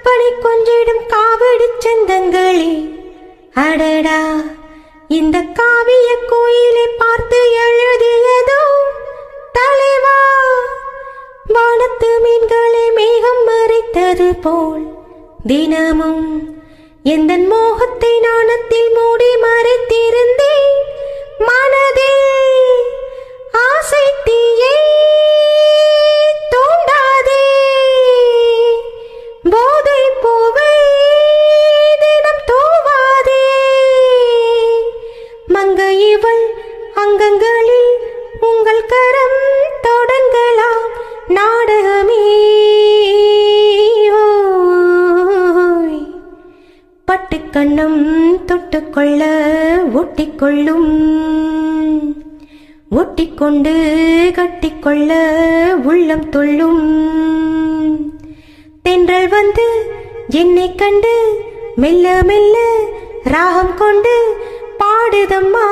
கற்பனை கொஞ்சிடும் காவடி சந்தங்களே அடடா இந்த காவிய கோயிலை பார்த்து எழுதியதோ தலைவா வானத்து மீன்களை மேகம் மறைத்தது போல் தினமும் எந்தன் மோகத்தை நாணத்தில் மூடி மறைத்திருந்தேன் மனதில் ஆசை தீயை தூண்டாதே போதை பூவை தினம் தூவாதே மங்கை இவள் அங்கங்களில் உங்கள் கரம் தொடங்கலாம் நாடகமே பட்டுக்கண்ணம் தொட்டுக்கொள்ள ஒட்டிக்கொள்ளும் ஒட்டிக்கொண்டு கட்டிக்கொள்ள உள்ளம் துள்ளும் தென்றல் வந்து என்னை கண்டு மெல்ல மெல்ல ராகம் கொண்டு பாடுதம்மா